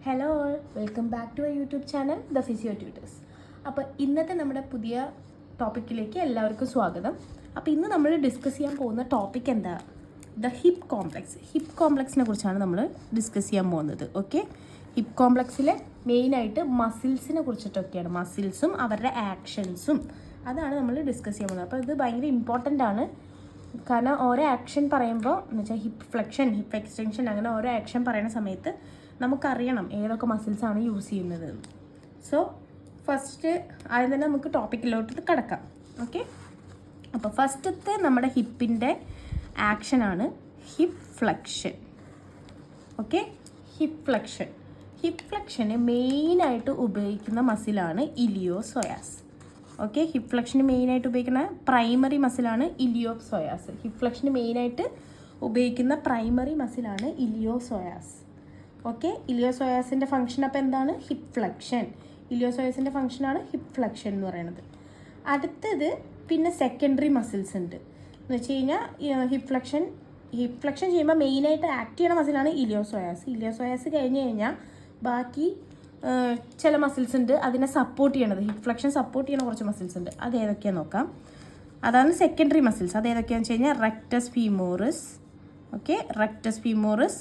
Hello all, welcome back to YouTube channel the physio tutors. അപ്പോൾ ഇന്നത്തെ നമ്മുടെ പുതിയ ടോപ്പിക്കിലേക്ക് എല്ലാവർക്കും സ്വാഗതം. അപ്പോൾ ഇന്ന് നമ്മൾ ഡിസ്കസ് ചെയ്യാൻ പോകുന്ന ടോപ്പിക് എന്താ? The hip complex. ഹിപ്പ് കോംപ്ലക്സിനെ കുറിച്ചാണ് നമ്മൾ ഡിസ്കസ് ചെയ്യാൻ പോകുന്നത്. ഓക്കെ, ഹിപ്പ് കോംപ്ലക്സിലെ മെയിനായിട്ട് മസിൽസിനെ കുറിച്ചിട്ടൊക്കെയാണ്, മസിൽസും അവരുടെ ആക്ഷൻസും അതാണ് നമ്മൾ ഡിസ്കസ് ചെയ്യാൻ പോകുന്നത്. അപ്പോൾ ഇത് ഭയങ്കര ഇമ്പോർട്ടൻ്റ് ആണ്. കാരണം ഓരോ ആക്ഷൻ പറയുമ്പോൾ എന്ന് വെച്ചാൽ ഹിപ്പ് ഫ്ലെക്ഷൻ, ഹിപ്പ് എക്സ്റ്റൻഷൻ, അങ്ങനെ ഓരോ ആക്ഷൻ പറയുന്ന സമയത്ത് നമുക്കറിയണം ഏതൊക്കെ മസിൽസാണ് യൂസ് ചെയ്യുന്നത്. സോ ഫസ്റ്റ് ആദ്യം തന്നെ നമുക്ക് ടോപ്പിക്കിലോട്ട് കിടക്കാം. ഓക്കെ, അപ്പോൾ ഫസ്റ്റത്തെ നമ്മുടെ ഹിപ്പിൻ്റെ ആക്ഷനാണ് hip flexion. Okay, hip flexion. Hip ഫ്ലെക്ഷന് മെയിനായിട്ട് ഉപയോഗിക്കുന്ന മസിലാണ് ഇലിയോസോയാസ്. ഓക്കെ, ഹിപ്പ് ഫ്ലെക്ഷന് മെയിനായിട്ട് ഉപയോഗിക്കുന്ന പ്രൈമറി മസിലാണ് ഇലിയോസോയാസ്. ഹിപ്പ് ഫ്ലെക്ഷന് മെയിനായിട്ട് ഉപയോഗിക്കുന്ന പ്രൈമറി മസിലാണ് ഇലിയോസോയാസ്. ഓക്കെ, ഇലിയോസോയാസിൻ്റെ ഫംഗ്ഷൻ അപ്പോൾ എന്താണ്? Hip flexion. ഇലിയോസോയാസിൻ്റെ ഫംഗ്ഷനാണ് ഹിപ്പ് ഫ്ലെക്ഷൻ എന്ന് പറയുന്നത്. അടുത്തത് പിന്നെ സെക്കൻഡറി മസിൽസ് ഉണ്ട് എന്ന് വെച്ച് കഴിഞ്ഞാൽ ഹിപ്പ് ഫ്ലെക്ഷൻ ചെയ്യുമ്പോൾ മെയിനായിട്ട് ആക്ട് ചെയ്യുന്ന മസിലാണ് ഇലിയോസോയാസ്. ഇലിയോസോയാസ് കഴിഞ്ഞ് കഴിഞ്ഞാൽ ബാക്കി ചില മസിൽസ് ഉണ്ട് അതിനെ സപ്പോർട്ട് ചെയ്യണത്, ഹിപ്പ് ഫ്ലെക്ഷൻ സപ്പോർട്ട് ചെയ്യുന്ന കുറച്ച് മസിൽസ് ഉണ്ട്. അത് ഏതൊക്കെയാണെന്ന് നോക്കാം. അതാണ് സെക്കൻഡറി മസിൽസ്. അത് ഏതൊക്കെയാണെന്ന് വെച്ച് കഴിഞ്ഞാൽ rectus femoris, okay, rectus femoris,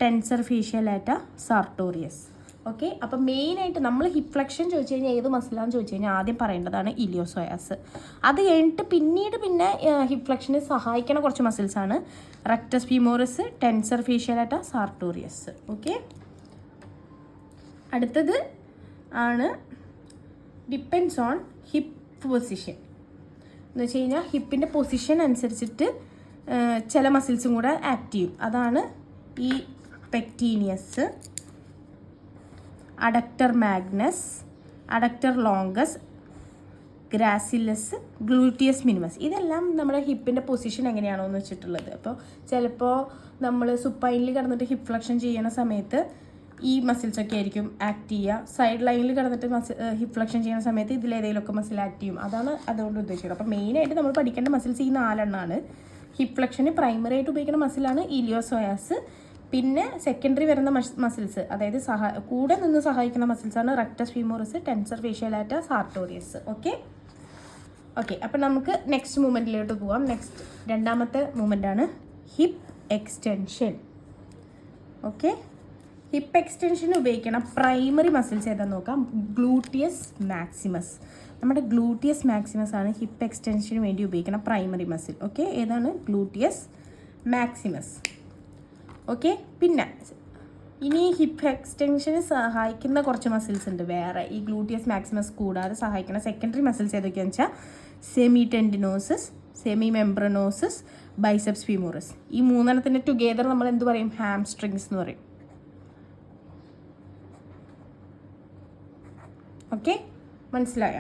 tensor fascia lata, sartorius. Okay, അപ്പോൾ മെയിനായിട്ട് നമ്മൾ ഹിപ്പ് ഫ്ലെക്ഷൻ ചോദിച്ചു കഴിഞ്ഞാൽ ഏത് മസിലാണെന്ന് ചോദിച്ചു കഴിഞ്ഞാൽ ആദ്യം പറയേണ്ടതാണ് ഇലിയോസോയാസ്. അത് കഴിഞ്ഞിട്ട് പിന്നെ ഹിപ്പ് ഫ്ലെക്ഷനെ സഹായിക്കുന്ന കുറച്ച് മസിൽസാണ് rectus femoris, tensor fascia lata, sartorius. Okay, അടുത്തത് ആണ് ഡിപ്പെൻഡ്സ് ഓൺ ഹിപ്പ് പൊസിഷൻ. എന്ന് വെച്ച് കഴിഞ്ഞാൽ ഹിപ്പിൻ്റെ പൊസിഷൻ അനുസരിച്ചിട്ട് ചില മസിൽസും കൂടെ ആക്ട് ചെയ്യും. അതാണ് ഈ pectineus, adductor magnus, adductor longus, gracilis, gluteus minimus. ഇതെല്ലാം നമ്മുടെ ഹിപ്പിൻ്റെ പൊസിഷൻ എങ്ങനെയാണോ എന്ന് വെച്ചിട്ടുള്ളത്. അപ്പോൾ ചിലപ്പോൾ നമ്മൾ സുപ്പൈനിൽ കിടന്നിട്ട് ഹിപ്പ് ഫ്ലെക്ഷൻ ചെയ്യുന്ന സമയത്ത് ഈ മസിൽസൊക്കെ ആയിരിക്കും ആക്ട് ചെയ്യുക. സൈഡ് ലൈനിൽ കിടന്നിട്ട് ഹിപ്പ് ഫ്ലെക്ഷൻ ചെയ്യുന്ന സമയത്ത് ഇതിലേതെങ്കിലുമൊക്കെ മസിൽ ആക്ട് ചെയ്യും. അതാണ് അതുകൊണ്ട് ഉദ്ദേശിക്കുന്നത്. അപ്പോൾ മെയിനായിട്ട് നമ്മൾ പഠിക്കേണ്ട മസിൽസ് ഈ 4 എണ്ണമാണ്. ഹിപ്പ് ഫ്ലെക്ഷന് പ്രൈമറി ആയിട്ട് ഉപയോഗിക്കുന്ന മസിലാണ് ഇലിയോസോയാസ്. പിന്നെ സെക്കൻഡറി വരുന്ന മസിൽസ്, അതായത് കൂടെ നിന്ന് സഹായിക്കുന്ന മസിൽസാണ് rectus femoris, tensor fascia lata, sartorius. Okay, അപ്പം നമുക്ക് നെക്സ്റ്റ് മൂവ്മെൻറ്റിലോട്ട് പോവാം. നെക്സ്റ്റ് രണ്ടാമത്തെ മൂവ്മെൻ്റാണ് ഹിപ്പ് എക്സ്റ്റൻഷൻ. ഓക്കെ, ഹിപ്പ് എക്സ്റ്റൻഷന് ഉപയോഗിക്കണം പ്രൈമറി മസിൽസ് ഏതാണെന്ന് നോക്കാം. Gluteus maximus. നമ്മുടെ ഗ്ലൂട്ടിയസ് മാക്സിമസ് ആണ് ഹിപ്പ് എക്സ്റ്റൻഷന് വേണ്ടി ഉപയോഗിക്കുന്ന പ്രൈമറി മസിൽ. ഓക്കെ, ഏതാണ്? Gluteus maximus. ഓക്കെ, പിന്നെ ഇനി ഹിപ്പ് എക്സ്റ്റൻഷന് സഹായിക്കുന്ന കുറച്ച് മസിൽസ് ഉണ്ട് വേറെ. ഈ ഗ്ലൂട്ടിയസ് മാക്സിമസ് കൂടാതെ സഹായിക്കുന്ന സെക്കൻഡറി മസിൽസ് ഏതൊക്കെയാണെന്ന് വെച്ചാൽ semi tendinosis, semimembranosus, biceps ഫീമോറിസ്. ഈ 3 ടുഗെദർ നമ്മൾ എന്ത് പറയും? ഹാംസ്ട്രിങ്സ് എന്ന് പറയും. ഓക്കെ, മനസ്സിലായ?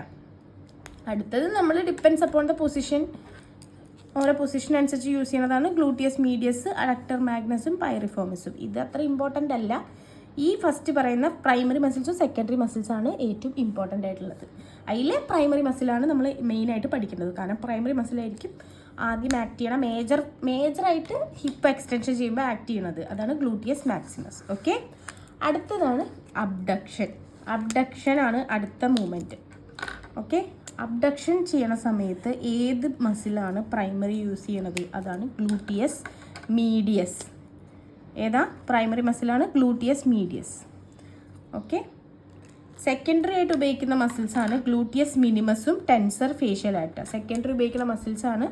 അടുത്തത് നമ്മൾ ഡിപ്പെൻഡ്സ് അപ്പോൺ ദ പൊസിഷൻ, ഓരോ പൊസിഷൻ അനുസരിച്ച് യൂസ് ചെയ്യുന്നതാണ് ഗ്ലൂട്ടിയസ് മീഡിയസ്, അഡക്ടർ മാഗ്നസും, പൈറിഫോമസും. ഇത് അത്ര ഇമ്പോർട്ടൻ്റ് അല്ല. ഈ ഫസ്റ്റ് പറയുന്ന പ്രൈമറി മസിൽസും സെക്കൻഡറി മസിൽസാണ് ഏറ്റവും ഇമ്പോർട്ടൻ്റ് ആയിട്ടുള്ളത്. അതിലെ പ്രൈമറി മസിലാണ് നമ്മൾ മെയിനായിട്ട് പഠിക്കുന്നത്. കാരണം പ്രൈമറി മസിലായിരിക്കും ആദ്യം ആക്ട് ചെയ്യണം, മേജറായിട്ട് ഹിപ്പ് എക്സ്റ്റൻഷൻ ചെയ്യുമ്പോൾ ആക്ട് ചെയ്യണത്. അതാണ് ഗ്ലൂട്ടിയസ് മാക്സിമസ്. ഓക്കെ, അടുത്തതാണ് അബ്ഡക്ഷൻ. അബ്ഡക്ഷൻ ആണ് അടുത്ത മൂവ്മെൻറ്റ്. ഓക്കെ, അബ്ഡക്ഷൻ ചെയ്യണ സമയത്ത് ഏത് മസിലാണ് പ്രൈമറി യൂസ് ചെയ്യണത്? അതാണ് ഗ്ലൂട്ടിയസ് മീഡിയസ്. ഏതാ പ്രൈമറി മസിലാണ്? Gluteus medius. ഓക്കെ, സെക്കൻഡറി ആയിട്ട് ഉപയോഗിക്കുന്ന മസിൽസാണ് ഗ്ലൂട്ടിയസ് മിനിമസും, ടെൻസർ ഫേഷ്യാലാറ്റ. സെക്കൻഡറി ഉപയോഗിക്കുന്ന മസിൽസാണ്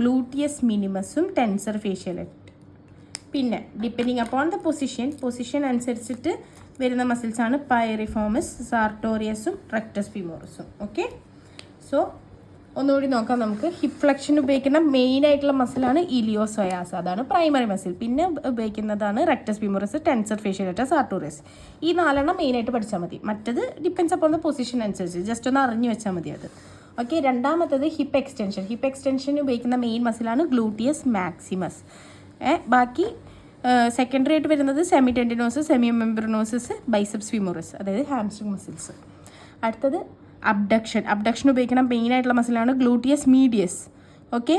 ഗ്ലൂട്ടിയസ് മിനിമസും, ടെൻസർ ഫേഷ്യാലാറ്റ. പിന്നെ ഡിപ്പെൻഡിങ് അപ്പോൺ ദ പൊസിഷൻ അനുസരിച്ചിട്ട് വരുന്ന മസിൽസാണ് പൈറിഫോമസ്, സാർട്ടോറിയസും, റെക്ടസ് ഫീമോറിസും. ഓക്കെ, സോ ഒന്നുകൂടി നോക്കാം നമുക്ക്. ഹിപ്പ് ഫ്ലെക്ഷൻ ഉപയോഗിക്കുന്ന മെയിനായിട്ടുള്ള മസിലാണ് ഇലിയോസോയാസ്, അതാണ് പ്രൈമറി മസിൽ. പിന്നെ ഉപയോഗിക്കുന്നതാണ് rectus femoris, tensor fascia lata, sartorius. ഈ 4 മെയിനായിട്ട് പഠിച്ചാൽ മതി. മറ്റത് ഡിപ്പെൻഡ്സ് അപ്പോൾ പൊസിഷൻ അനുസരിച്ച് ജസ്റ്റ് ഒന്ന് അറിഞ്ഞു വെച്ചാൽ മതി അത്. ഓക്കെ, രണ്ടാമത്തത് ഹിപ്പ് എക്സ്റ്റൻഷൻ. ഹിപ്പ് എക്സ്റ്റൻഷൻ ഉപയോഗിക്കുന്ന മെയിൻ മസിലാണ് ഗ്ലൂട്ടിയസ് മാക്സിമസ്. ബാക്കി സെക്കൻഡറി ആയിട്ട് വരുന്നത് semi tendinosis, semimembranosus, biceps ഫീമോറിസ്, അതായത് ഹാംസ്ട്രിങ് മസിൽസ്. അടുത്തത് അബ്ഡക്ഷൻ ഉപയോഗിക്കുന്ന മെയിനായിട്ടുള്ള മസിലാണ് ഗ്ലൂട്ടിയസ് മീഡിയസ്. ഓക്കെ,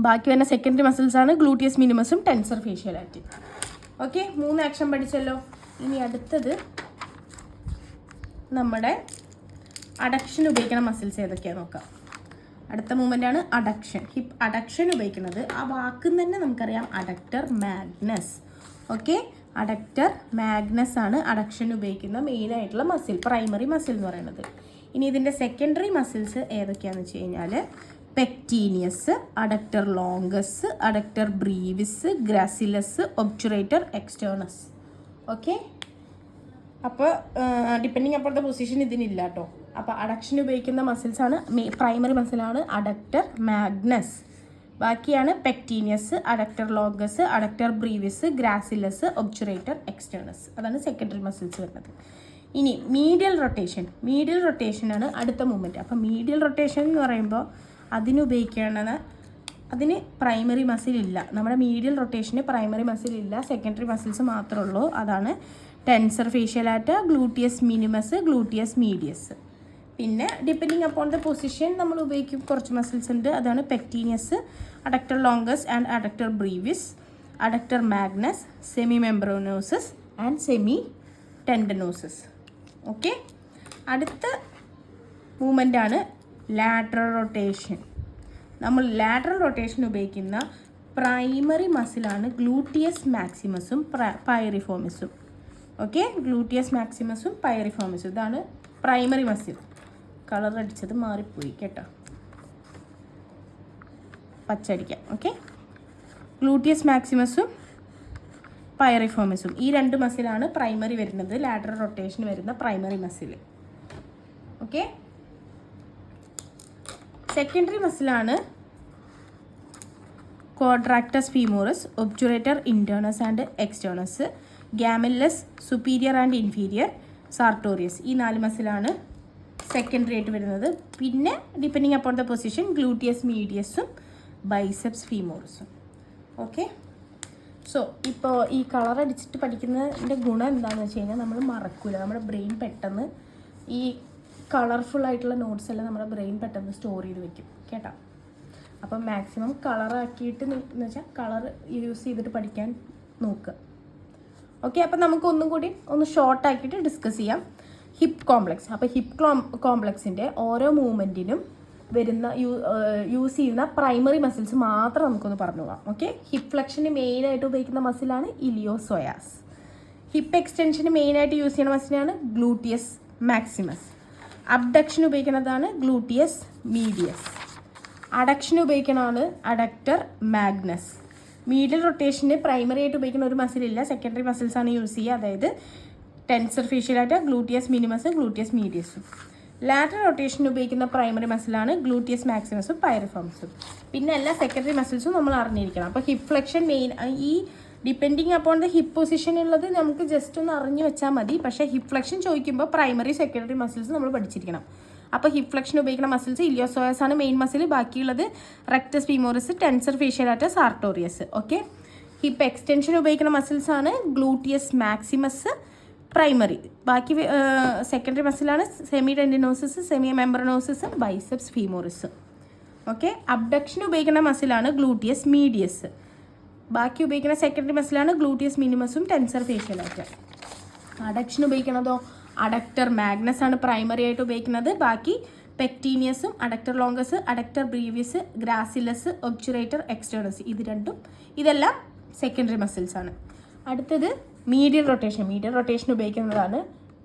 ബാക്കി വരുന്ന സെക്കൻഡറി മസിൽസാണ് ഗ്ലൂട്ടിയസ് മിനിമസും, ടെൻസർ ഫേഷ്യാലാറ്റ. ഓക്കെ, 3 ആക്ഷൻ പഠിച്ചല്ലോ. ഇനി അടുത്തത് നമ്മുടെ അഡക്ഷൻ ഉപയോഗിക്കുന്ന മസിൽസ് ഏതൊക്കെയാണെന്ന് നോക്കാം. അടുത്ത മൂവ്മെൻ്റാണ് അഡക്ഷൻ. ഹിപ്പ് അഡക്ഷൻ ഉപയോഗിക്കുന്നത് ആ വാക്കിൽ തന്നെ നമുക്കറിയാം adductor Magnus. Okay, adductor magnus ആണ് അഡക്ഷൻ ഉപയോഗിക്കുന്ന മെയിനായിട്ടുള്ള മസിൽ, പ്രൈമറി മസിൽ എന്ന് പറയുന്നത്. ഇനി ഇതിൻ്റെ സെക്കൻഡറി മസിൽസ് ഏതൊക്കെയാണെന്ന് വെച്ച് കഴിഞ്ഞാൽ പെക്ടീനിയസ്, adductor longus, adductor ബ്രീവിസ്, ഗ്രാസിലസ്, obturator extraneous. Okay, അപ്പോൾ ഡിപ്പെൻഡിങ് അപ്പോഴത്തെ പൊസിഷൻ ഇതിനില്ല കേട്ടോ. അപ്പോൾ അഡക്ഷൻ ഉപയോഗിക്കുന്ന മസിൽസാണ് പ്രൈമറി മസിലാണ് അഡക്ടർ മാഗ്നസ്. ബാക്കിയാണ് പെക്ടീനിയസ്, adductor longus, adductor ബ്രീവിസ്, ഗ്രാസിലസ്, obturator extraneous. അതാണ് സെക്കൻഡറി മസിൽസ് വരുന്നത്. ഇനി മീഡിയൽ റൊട്ടേഷൻ. മീഡിയൽ റൊട്ടേഷനാണ് അടുത്ത മൂവ്മെൻറ്റ്. അപ്പോൾ മീഡിയൽ റൊട്ടേഷൻ എന്ന് പറയുമ്പോൾ അതിന് പ്രൈമറി മസിൽ ഇല്ല. നമ്മുടെ മീഡിയൽ റൊട്ടേഷന് പ്രൈമറി മസിൽ ഇല്ല, സെക്കൻഡറി മസിൽസ് മാത്രമേ ഉള്ളൂ. അതാണ് tensor fascia lata, gluteus minimus, gluteus medius. പിന്നെ ഡിപ്പെൻഡിങ് അപ്പോൺ ദ പൊസിഷൻ നമ്മൾ ഉപയോഗിക്കും കുറച്ച് മസിൽസ് ഉണ്ട്. അതാണ് pectineus, adductor longus and adductor brevis, adductor magnus, semimembranosus and semitendinosus. Okay, അടുത്ത മൂവ്മെൻ്റാണ് ലാറ്ററൽ റൊട്ടേഷൻ. നമ്മൾ ലാറ്ററൽ റൊട്ടേഷൻ ഉപയോഗിക്കുന്ന പ്രൈമറി മസിലാണ് ഗ്ലൂട്ടിയസ് മാക്സിമസും പൈറിഫോമിസും. ഓക്കെ, ഗ്ലൂട്ടിയസ് മാക്സിമസും പൈറിഫോമിസും ഇതാണ് പ്രൈമറി മസിൽ. കളർ അടിച്ചത് മാറിപ്പോയി കേട്ടോ, പച്ചടിക്കാം. ഓക്കെ, ഗ്ലൂട്ടിയസ് മാക്സിമസും പൈറിഫോമിസും ഈ രണ്ട് മസിലാണ് പ്രൈമറി വരുന്നത്, ലാറ്ററൽ റൊട്ടേഷൻ വരുന്ന പ്രൈമറി മസിൽ. ഓക്കെ, സെക്കൻഡറി മസിലാണ് quadratus femoris, obturator internus and externus, gemellus superior and inferior, sartorius. ഈ 4 മസിലാണ് സെക്കൻഡറി ആയിട്ട് വരുന്നത്. പിന്നെ depending upon the position gluteus മീഡിയസും ബൈസെപ്സ് ഫീമോറസും. ഓക്കെ, സോ ഇപ്പോൾ ഈ കളർ അടിച്ചിട്ട് പഠിക്കുന്നതിൻ്റെ ഗുണം എന്താണെന്ന് വെച്ച് കഴിഞ്ഞാൽ നമ്മൾ മറക്കില്ല. നമ്മുടെ ബ്രെയിൻ പെട്ടെന്ന് ഈ കളർഫുൾ ആയിട്ടുള്ള നോട്ട്സ് എല്ലാം നമ്മുടെ ബ്രെയിൻ പെട്ടെന്ന് സ്റ്റോർ ചെയ്ത് വെക്കും കേട്ടോ. അപ്പം മാക്സിമം കളറാക്കിയിട്ട് എന്ന് വെച്ചാൽ കളർ യൂസ് ചെയ്തിട്ട് പഠിക്കാൻ നോക്കുക. ഓക്കെ, അപ്പം നമുക്ക് ഒന്നും കൂടി ഒന്ന് ഷോർട്ടാക്കിയിട്ട് ഡിസ്കസ് ചെയ്യാം. Hip complex. അപ്പോൾ ഹിപ്പ് കോംപ്ലക്സിൻ്റെ ഓരോ മൂവ്മെൻറ്റിനും വരുന്ന യൂസ് ചെയ്യുന്ന പ്രൈമറി മസിൽസ് മാത്രം നമുക്കൊന്ന് പറഞ്ഞു പോകാം. ഓക്കെ, ഹിപ്പ് ഫ്ലെക്ഷന് മെയിനായിട്ട് ഉപയോഗിക്കുന്ന മസിലാണ് ഇലിയോസോയാസ്. ഹിപ്പ് എക്സ്റ്റൻഷന് മെയിനായിട്ട് യൂസ് ചെയ്യുന്ന മസിലാണ് ഗ്ലൂട്ടിയസ് മാക്സിമസ്. അബ്ഡക്ഷൻ ഉപയോഗിക്കുന്നതാണ് ഗ്ലൂട്ടിയസ് മീഡിയസ്. അഡക്ഷൻ ഉപയോഗിക്കുന്നതാണ് അഡക്ടർ മാഗ്നസ്. മീഡിയൽ റൊട്ടേഷന് പ്രൈമറി ആയിട്ട് ഉപയോഗിക്കുന്ന ഒരു മസിലില്ല, സെക്കൻഡറി മസിൽസാണ് യൂസ് ചെയ്യുക. അതായത് tensor fascia lata, gluteus minimus, gluteus മീഡിയസും. ലാറ്ററൽ റൊട്ടേഷന് ഉപയോഗിക്കുന്ന പ്രൈമറി മസിലാണ് ഗ്ലൂട്ടിയസ് മാക്സിമസും പൈറിഫോംസും. പിന്നെ എല്ലാ സെക്കൻഡറി മസിൽസും നമ്മൾ അറിഞ്ഞിരിക്കണം. അപ്പോൾ ഹിപ്പ് ഫ്ലെക്ഷൻ മെയിൻ ഈ depending upon the hip position ഉള്ളത് നമുക്ക് ജസ്റ്റ് ഒന്ന് അറിഞ്ഞു വെച്ചാൽ മതി. പക്ഷേ ഹിപ്പ് ഫ്ലെക്ഷൻ ചോദിക്കുമ്പോൾ പ്രൈമറി സെക്കൻഡറി മസിൽസ് നമ്മൾ പഠിച്ചിരിക്കണം. അപ്പോൾ ഹിപ്പ് ഫ്ലെക്ഷൻ ഉപയോഗിക്കുന്ന മസിൽസ് ഇലിയോസോയസ് ആണ് മെയിൻ മസിൽ. ബാക്കിയുള്ളത് rectus femoris, tensor fascia lata, sartorius. Okay, hip extension ഉപയോഗിക്കുന്ന മസിൽസ് ആണ് ഗ്ലൂട്ടിയസ് മാക്സിമസ് പ്രൈമറി. ബാക്കി സെക്കൻഡറി മസിലാണ് semitendinosus, semimembranosus, biceps femoris. Okay, abduction ഉപയോഗിക്കുന്ന മസിലാണ് ഗ്ലൂട്ടിയസ് മീഡിയസ്. ബാക്കി ഉപയോഗിക്കുന്ന സെക്കൻഡറി മസിലാണ് ഗ്ലൂട്ടിയസ് മിനിമസും ടെൻസർ ഫേഷ്യലാറ്റ. അഡക്ഷൻ ഉപയോഗിക്കുന്നതോ അഡക്ടർ മാഗ്നസ് ആണ് പ്രൈമറി ആയിട്ട് ഉപയോഗിക്കുന്നത്. ബാക്കി പെക്ടീനിയസും adductor longus, adductor brevis, gracilis, obturator externus. ഇതെല്ലാം സെക്കൻഡറി മസിൽസ് ആണ്. അടുത്തത് മീഡിയൽ റൊട്ടേഷൻ. മീഡിയൽ റൊട്ടേഷൻ ഉപയോഗിക്കുന്നതാണ്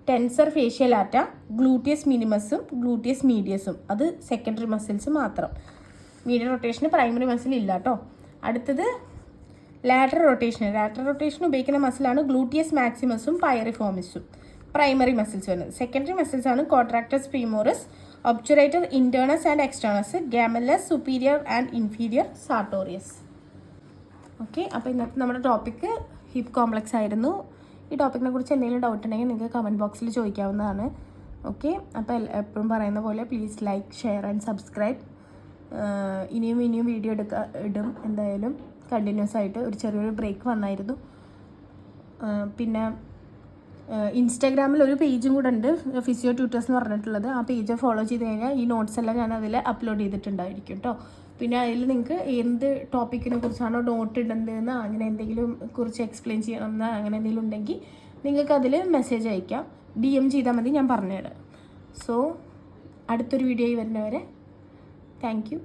ടെൻസർ ഫേഷ്യലാറ്റ, ഗ്ലൂട്ടിയസ് മിനിമസും ഗ്ലൂട്ടിയസ് മീഡിയസും. അത് സെക്കൻഡറി മസിൽസ് മാത്രം. മീഡിയൽ റൊട്ടേഷന് പ്രൈമറി മസിൽ ഇല്ല കേട്ടോ. അടുത്തത് ലാറ്ററൽ റൊട്ടേഷൻ. ലാറ്ററൽ റൊട്ടേഷൻ ഉപയോഗിക്കുന്ന മസിലാണ് ഗ്ലൂട്ടിയസ് മാക്സിമസും പൈറിഫോമിസും. പ്രൈമറി മസിൽസ് വരുന്നത്. സെക്കൻഡറി മസിൽസ് ആണ് quadratus femoris, obturator internus and externus, gemellus superior and inferior, sartorius. Okay, അപ്പോൾ ഇന്നത്തെ നമ്മുടെ ടോപ്പിക്ക് ഹിപ്പ് കോംപ്ലക്സ് ആയിരുന്നു. ഈ ടോപ്പിക്കിനെ കുറിച്ച് എന്തെങ്കിലും ഡൗട്ട് ഉണ്ടെങ്കിൽ നിങ്ങൾക്ക് കമൻറ്റ് ബോക്സിൽ ചോദിക്കാവുന്നതാണ്. ഓക്കെ, അപ്പോൾ എപ്പോഴും പറയുന്ന പോലെ please like, share and subscribe. ഇനിയും വീഡിയോ ഇടും എന്തായാലും കണ്ടിന്യൂസ് ആയിട്ട്. ഒരു ചെറിയൊരു ബ്രേക്ക് വന്നായിരുന്നു. പിന്നെ ഇൻസ്റ്റാഗ്രാമിൽ ഒരു പേജും കൂടെ ഉണ്ട്, ഫിസിയോ ട്യൂട്ടേഴ്സ് എന്ന് പറഞ്ഞിട്ടുള്ളത്. ആ പേജ് ഫോളോ ചെയ്ത് കഴിഞ്ഞാൽ ഈ നോട്ട്സ് എല്ലാം ഞാൻ അതിൽ അപ്ലോഡ് ചെയ്തിട്ടുണ്ടായിരിക്കും കേട്ടോ. പിന്നെ അതിൽ നിങ്ങൾക്ക് എന്ത് ടോപ്പിക്കിനെ കുറിച്ചാണോ നോട്ട് ഇടേണ്ടതെന്ന്, അങ്ങനെ എന്തെങ്കിലും കുറിച്ച് എക്സ്പ്ലെയിൻ ചെയ്യണമെന്ന് അങ്ങനെ എന്തെങ്കിലും ഉണ്ടെങ്കിൽ നിങ്ങൾക്കതിൽ മെസ്സേജ് അയക്കാം, DM ചെയ്താൽ മതി, ഞാൻ പറഞ്ഞുതരാം. സോ അടുത്തൊരു വീഡിയോയിൽ വരുന്നവരെ താങ്ക് യു.